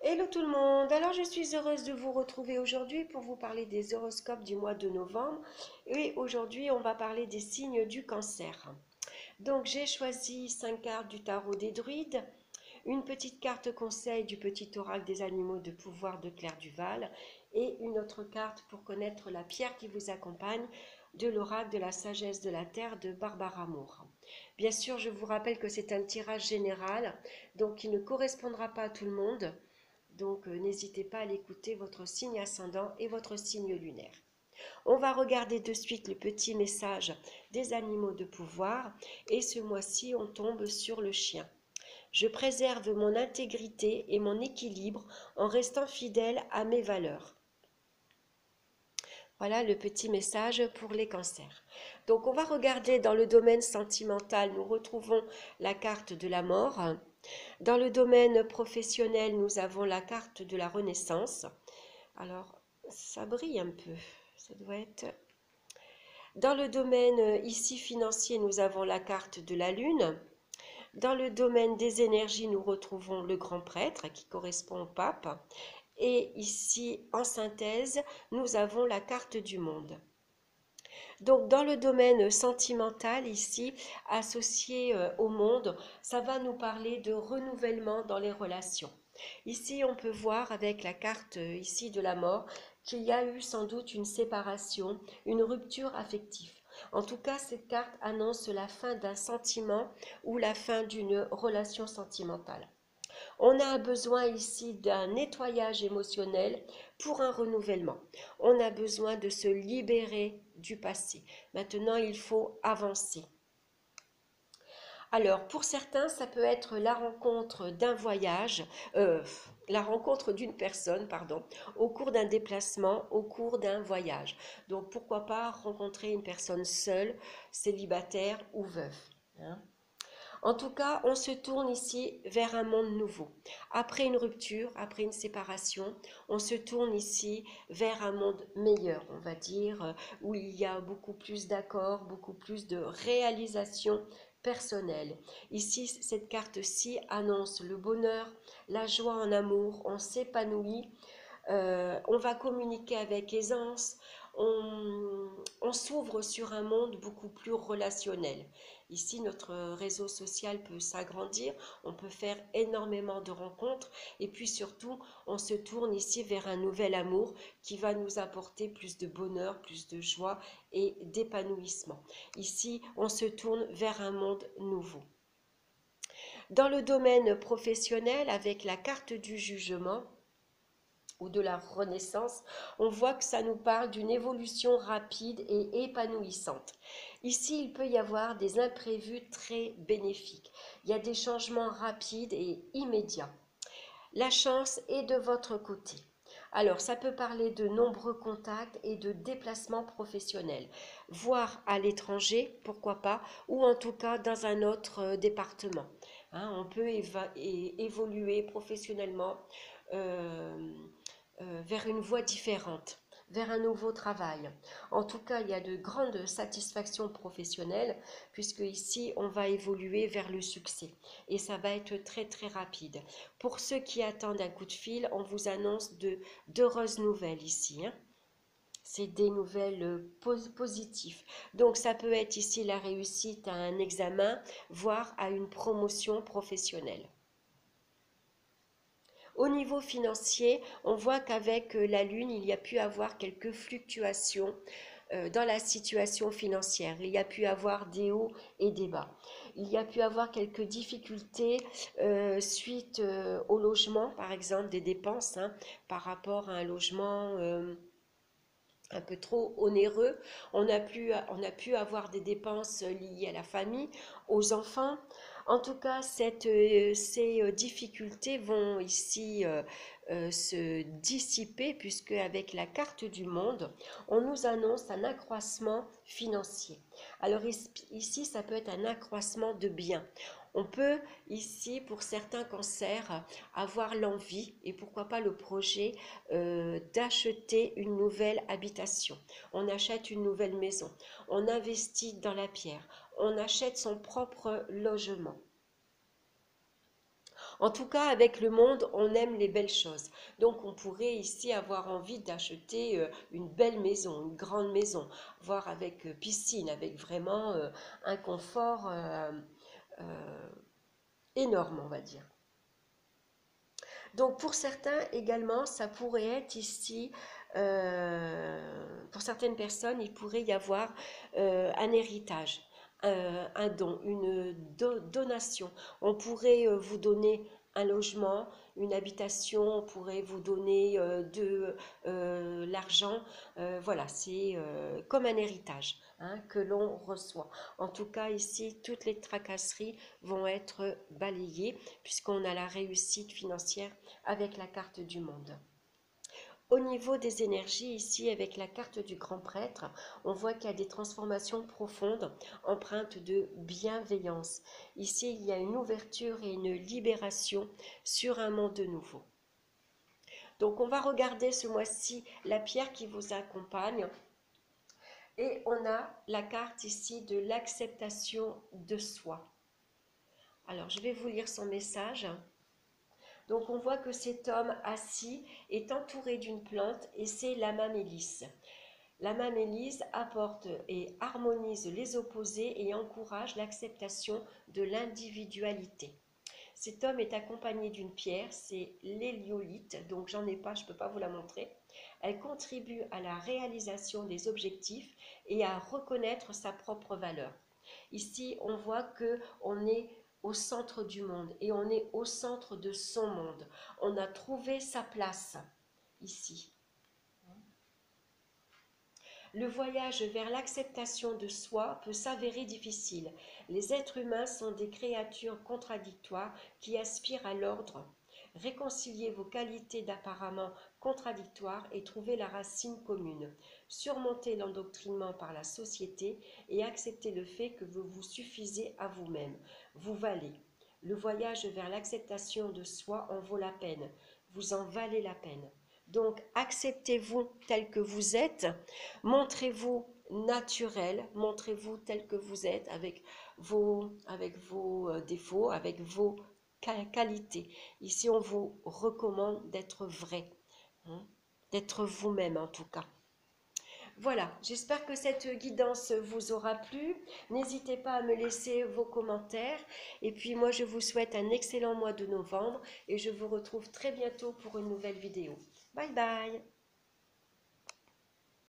Hello tout le monde, alors je suis heureuse de vous retrouver aujourd'hui pour vous parler des horoscopes du mois de novembre et aujourd'hui on va parler des signes du cancer. Donc j'ai choisi 5 cartes du tarot des druides, une petite carte conseil du petit oracle des animaux de pouvoir de Claire Duval et une autre carte pour connaître la pierre qui vous accompagne de l'oracle de la sagesse de la terre de Barbara Moore. Bien sûr, je vous rappelle que c'est un tirage général, donc il ne correspondra pas à tout le monde. Donc n'hésitez pas à l'écouter, votre signe ascendant et votre signe lunaire. On va regarder de suite le petit message des animaux de pouvoir et ce mois-ci on tombe sur le chien. Je préserve mon intégrité et mon équilibre en restant fidèle à mes valeurs. Voilà le petit message pour les cancers. Donc on va regarder dans le domaine sentimental, nous retrouvons la carte de la mort. Dans le domaine professionnel, nous avons la carte de la renaissance. Alors, ça brille un peu. Ça doit être... Dans le domaine ici financier, nous avons la carte de la lune. Dans le domaine des énergies, nous retrouvons le grand prêtre qui correspond au pape. Et ici, en synthèse, nous avons la carte du monde. Donc, dans le domaine sentimental, ici, associé au monde, ça va nous parler de renouvellement dans les relations. Ici, on peut voir avec la carte ici de la mort qu'il y a eu sans doute une séparation, une rupture affective. En tout cas, cette carte annonce la fin d'un sentiment ou la fin d'une relation sentimentale. On a besoin ici d'un nettoyage émotionnel pour un renouvellement. On a besoin de se libérer du passé. Maintenant, il faut avancer. Alors, pour certains, ça peut être la rencontre d'un voyage, la rencontre d'une personne, pardon, au cours d'un déplacement, au cours d'un voyage. Donc, pourquoi pas rencontrer une personne seule, célibataire ou veuve, hein. En tout cas, on se tourne ici vers un monde nouveau. Après une rupture, après une séparation, on se tourne ici vers un monde meilleur, on va dire, où il y a beaucoup plus d'accords, beaucoup plus de réalisations personnelles. Ici, cette carte-ci annonce le bonheur, la joie en amour, on s'épanouit, on va communiquer avec aisance, on s'ouvre sur un monde beaucoup plus relationnel. Ici, notre réseau social peut s'agrandir, on peut faire énormément de rencontres et puis surtout, on se tourne ici vers un nouvel amour qui va nous apporter plus de bonheur, plus de joie et d'épanouissement. Ici, on se tourne vers un monde nouveau. Dans le domaine professionnel, avec la carte du jugement, ou de la renaissance, on voit que ça nous parle d'une évolution rapide et épanouissante. Ici, il peut y avoir des imprévus très bénéfiques. Il y a des changements rapides et immédiats. La chance est de votre côté. Alors, ça peut parler de nombreux contacts et de déplacements professionnels, voire à l'étranger, pourquoi pas, ou en tout cas dans un autre département. Hein, on peut évoluer professionnellement euh, vers une voie différente, vers un nouveau travail. En tout cas, il y a de grandes satisfactions professionnelles puisque ici, on va évoluer vers le succès et ça va être très très rapide. Pour ceux qui attendent un coup de fil, on vous annonce d'heureuses nouvelles ici, hein. C'est des nouvelles positives. Donc ça peut être ici la réussite à un examen, voire à une promotion professionnelle. Au niveau financier, on voit qu'avec la Lune, il y a pu avoir quelques fluctuations dans la situation financière. Il y a pu avoir des hauts et des bas. Il y a pu avoir quelques difficultés suite au logement, par exemple, des dépenses, hein, par rapport à un logement un peu trop onéreux. On a pu avoir des dépenses liées à la famille, aux enfants. En tout cas, ces difficultés vont ici se dissiper puisque avec la carte du monde, on nous annonce un accroissement financier. Alors ici, ça peut être un accroissement de biens. On peut ici, pour certains cancers, avoir l'envie et pourquoi pas le projet d'acheter une nouvelle habitation. On achète une nouvelle maison. On investit dans la pierre. On achète son propre logement. En tout cas, avec le monde, on aime les belles choses. Donc, on pourrait ici avoir envie d'acheter une belle maison, une grande maison, voire avec piscine, avec vraiment un confort euh, énorme, on va dire. Donc, pour certains également, ça pourrait être ici, pour certaines personnes, il pourrait y avoir un héritage, un don, une donation. On pourrait vous donner un logement, une habitation, on pourrait vous donner de l'argent. Voilà, c'est comme un héritage hein, que l'on reçoit. En tout cas, ici, toutes les tracasseries vont être balayées puisqu'on a la réussite financière avec la carte du monde. Au niveau des énergies, ici, avec la carte du grand prêtre, on voit qu'il y a des transformations profondes, empreintes de bienveillance. Ici, il y a une ouverture et une libération sur un monde nouveau. Donc, on va regarder ce mois-ci la pierre qui vous accompagne. Et on a la carte ici de l'acceptation de soi. Alors, je vais vous lire son message. Donc on voit que cet homme assis est entouré d'une plante et c'est la mamélis. La mamélis apporte et harmonise les opposés et encourage l'acceptation de l'individualité. Cet homme est accompagné d'une pierre, c'est l'héliolite, donc j'en ai pas, je ne peux pas vous la montrer. Elle contribue à la réalisation des objectifs et à reconnaître sa propre valeur. Ici, on voit que on est au centre du monde et on est au centre de son monde. On a trouvé sa place ici. Le voyage vers l'acceptation de soi peut s'avérer difficile. Les êtres humains sont des créatures contradictoires qui aspirent à l'ordre. Réconciliez vos qualités d'apparemment contradictoires et trouvez la racine commune. Surmontez l'endoctrinement par la société et acceptez le fait que vous vous suffisez à vous-même. Vous valez. Le voyage vers l'acceptation de soi en vaut la peine. Vous en valez la peine. Donc, acceptez-vous tel que vous êtes, montrez-vous naturel, montrez-vous tel que vous êtes avec vos défauts, avec vos qualités. Ici, on vous recommande d'être vrai, hein, d'être vous-même en tout cas. Voilà, j'espère que cette guidance vous aura plu. N'hésitez pas à me laisser vos commentaires. Et puis moi, je vous souhaite un excellent mois de novembre et je vous retrouve très bientôt pour une nouvelle vidéo. Bye bye!